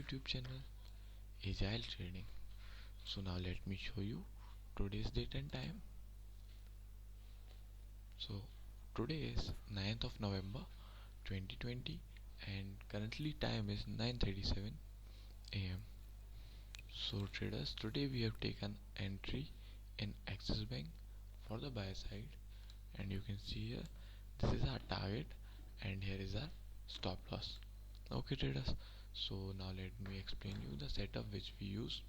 YouTube channel Agile Trading. So now let me show you today's date and time. So today is 9th of November 2020 and currently time is 9:37 am. So traders, today we have taken entry in Axis Bank for the buy side, and you can see here this is our target and here is our stop loss. Okay traders, so now let me explain you the setup which we use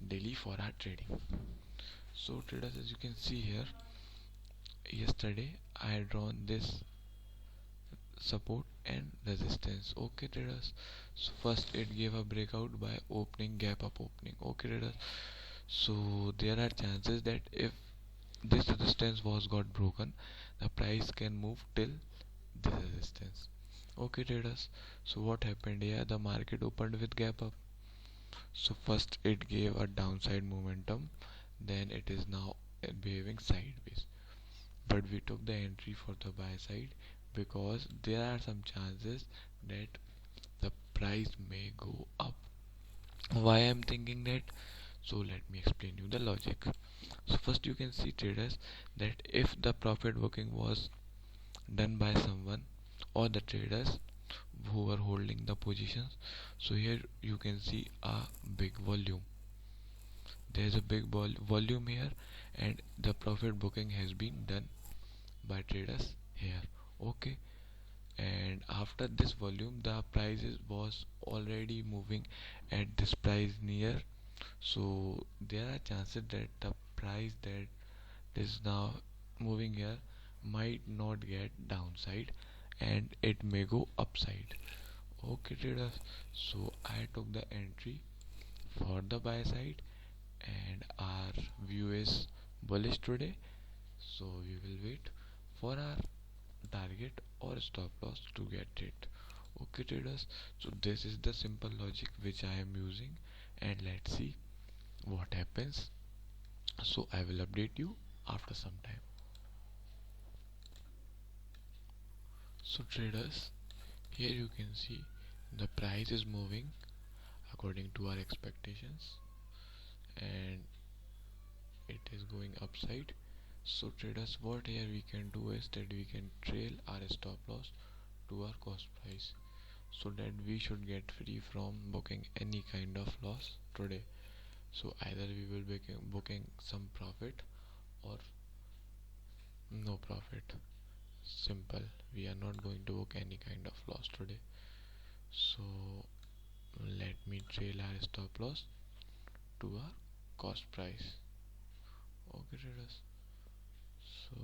daily for our trading. So traders, as you can see here, yesterday I had drawn this support and resistance. Okay traders, so first it gave a breakout by opening, gap up opening. Okay traders, so there are chances that if this resistance was got broken, the price can move till this resistance. Okay traders, so what happened here, the market opened with gap up. So first it gave a downside momentum, then it is now behaving sideways, but we took the entry for the buy side because there are some chances that the price may go up. Why I'm thinking that? So let me explain you the logic. So first you can see traders that if the profit booking was done by someone or the traders who were holding the positions, so here you can see a big volume. There is a big volume here and the profit booking has been done by traders here. Okay, and after this volume the prices was already moving at this price near, so there are chances that the price that is now moving here might not get downside and it may go upside. Okay traders, so I took the entry for the buy side and our view is bullish today, so we will wait for our target or stop loss to get it. Okay traders, so this is the simple logic which I am using, and let's see what happens. So I will update you after some time. So traders, here you can see the price is moving according to our expectations and it is going upside. So traders, what here we can do is that we can trail our stop loss to our cost price, so that we should get free from booking any kind of loss today. So either we will be booking some profit or no profit. Simple, we are not going to book any kind of loss today. So let me trail our stop loss to our cost price. Okay traders, so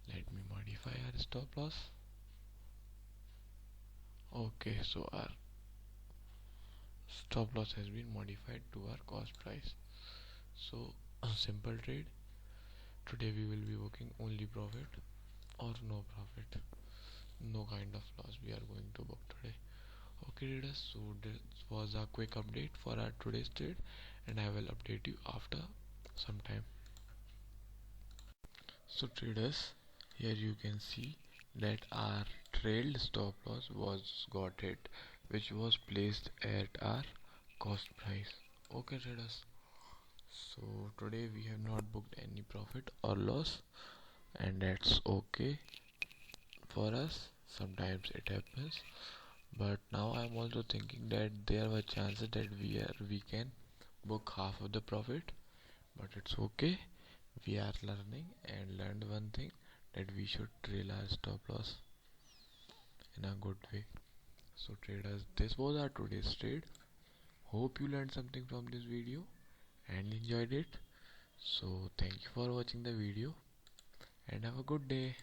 let me modify our stop loss. Okay, so our stop loss has been modified to our cost price. So simple trade, today we will be booking only profit or no profit, no kind of loss we are going to book today. Okay traders, so this was a quick update for our today's trade and I will update you after some time. So traders, here you can see that our trailed stop loss was got hit, which was placed at our cost price. Okay traders, so today we have not booked any profit or loss, and that's okay for us. Sometimes it happens, but now I'm also thinking that there were chances that we can book half of the profit, but it's okay. We are learning and learned one thing, that we should trail our stop loss in a good way. So traders, this was our today's trade. Hope you learned something from this video and enjoyed it. So thank you for watching the video and have a good day.